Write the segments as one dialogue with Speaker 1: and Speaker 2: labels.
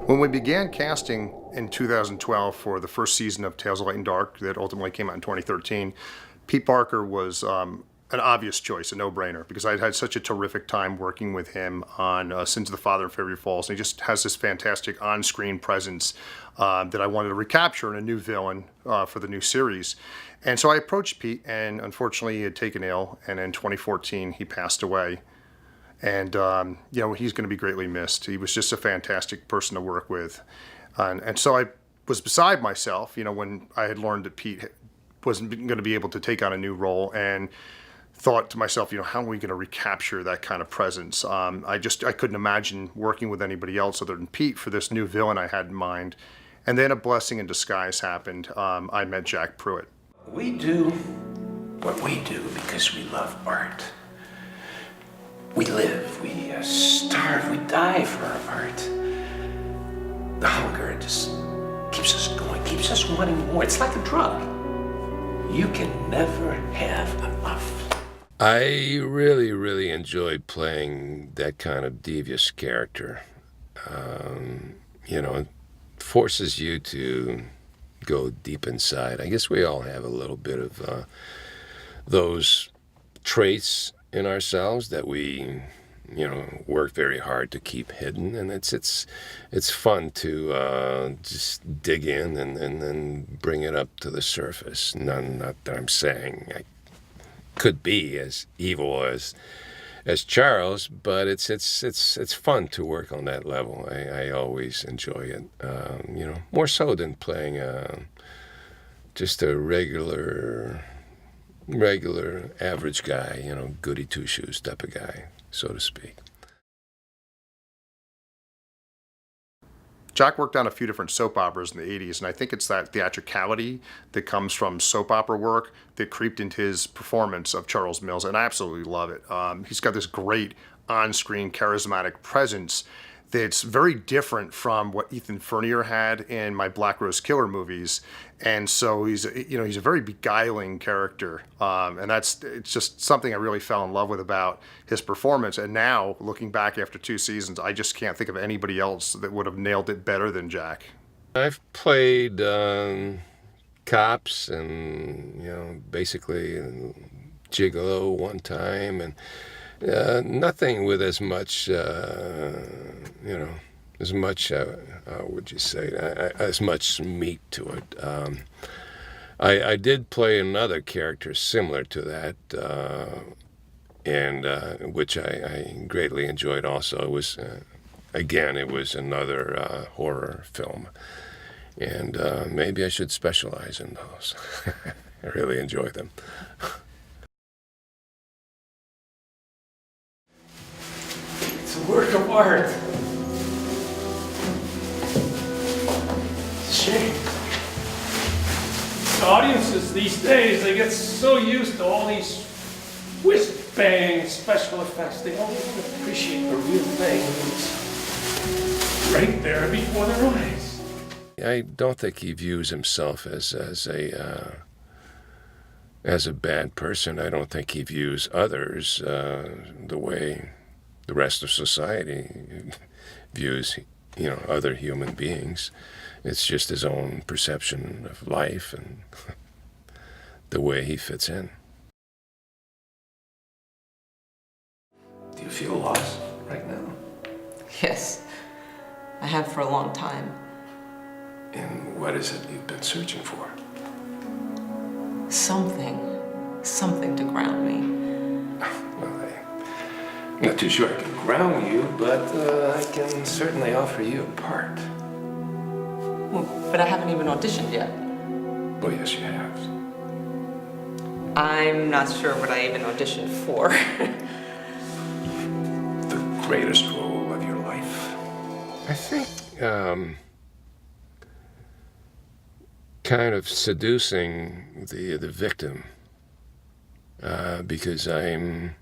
Speaker 1: When we began casting in 2012 for the first season of Tales of Light and Dark that ultimately came out in 2013, Pete Barker was an obvious choice, a no-brainer, because I'd had such a terrific time working with him on Sins of the Father and Fairy Falls, and he just has this fantastic on-screen presence that I wanted to recapture in a new villain for the new series. And so I approached Pete, and unfortunately he had taken ill, and in 2014 he passed away. And, he's going to be greatly missed. He was just a fantastic person to work with. And so I was beside myself, when I had learned that Pete wasn't going to be able to take on a new role, and thought to myself, how are we going to recapture that kind of presence? I couldn't imagine working with anybody else other than Pete for this new villain I had in mind. And then a blessing in disguise happened. I met Jack Pruett.
Speaker 2: We do what we do because we love art. We live, we starve, we die for our art. The hunger just keeps us going, keeps us wanting more. It's like a drug. You can never have enough.
Speaker 3: I really, really enjoyed playing that kind of devious character. It forces you to go deep inside. I guess we all have a little bit of those traits in ourselves that we, work very hard to keep hidden, and it's fun to just dig in and then bring it up to the surface. Not that I'm saying I could be as evil as Charles, but it's fun to work on that level. I always enjoy it, more so than playing just a regular average guy, goody two-shoes type of guy, so to speak.
Speaker 1: Jack worked on a few different soap operas in the 80s, and I think it's that theatricality that comes from soap opera work that creeped into his performance of Charles Mills, and I absolutely love it. He's got this great on-screen charismatic presence that's very different from what Ethan Fernier had in my Black Rose Killer movies, and so he's a very beguiling character, and it's just something I really fell in love with about his performance. And now, looking back after 2 seasons, I just can't think of anybody else that would have nailed it better than Jack.
Speaker 3: I've played cops and basically gigolo one time, and nothing with as much, would you say, as much meat to it. I did play another character similar to that, and which I greatly enjoyed also. It was, it was another horror film, and maybe I should specialize in those. I really enjoy them.
Speaker 2: It's a work of art. It's a shame.
Speaker 4: The audiences these days, they get so used to all these whiz-bang special effects, they don't even appreciate the real thing. It's right there before their eyes.
Speaker 3: I don't think he views himself as a bad person. I don't think he views others the way the rest of society views, other human beings. It's just his own perception of life and the way he fits in.
Speaker 2: Do you feel lost right now?
Speaker 5: Yes, I have for a long time.
Speaker 2: And what is it you've been searching for?
Speaker 5: Something to ground me.
Speaker 2: Well, I'm not too sure I can ground you, but I can certainly offer you a part.
Speaker 5: Well, but I haven't even auditioned yet.
Speaker 2: Oh, yes, you have.
Speaker 5: I'm not sure what I even auditioned for.
Speaker 2: The greatest role of your life?
Speaker 3: I think kind of seducing the victim, because I'm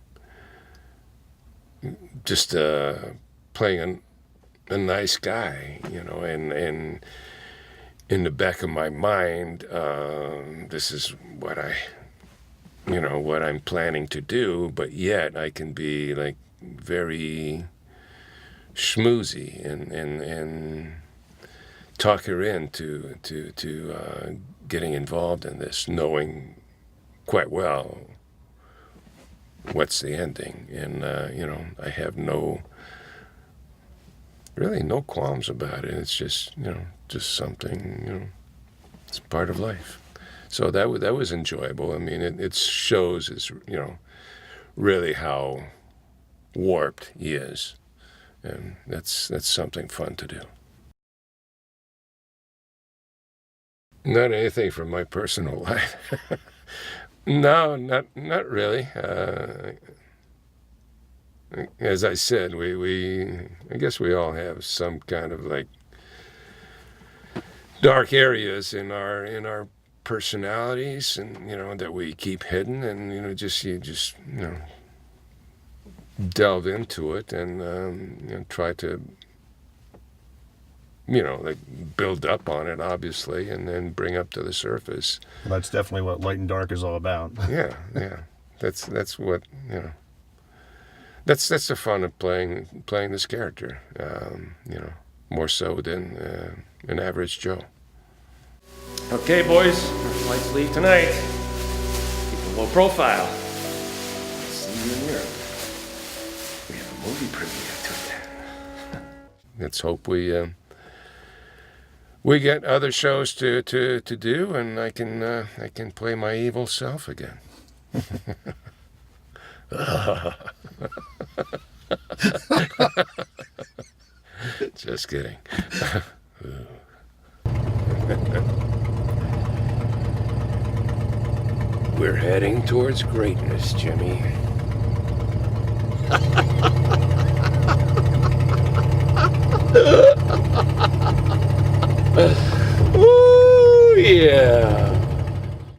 Speaker 3: just playing a nice guy, you know, and in the back of my mind, this is what what I'm planning to do, but yet I can be like very schmoozy and talk her into getting involved in this, knowing quite well what's the ending, and I have really no qualms about it. It's just just something, it's part of life. So that was enjoyable. I mean, it shows really how warped he is, and that's something fun to do. Not anything from my personal life. No, not really. As I said, I guess we all have some kind of like dark areas in our personalities, and that we keep hidden, and you just delve into it and try to like build up on it, obviously, and then bring up to the surface.
Speaker 1: Well, that's definitely what Light and Dark is all about.
Speaker 3: Yeah. That's what That's the fun of playing this character. More so than an average Joe.
Speaker 4: Okay, boys, flights leave tonight. Keep a low profile. See you in Europe. We have a movie premiere to attend.
Speaker 3: Let's hope we get other shows to do, and I can play my evil self again. Just kidding. We're heading towards greatness, Jimmy.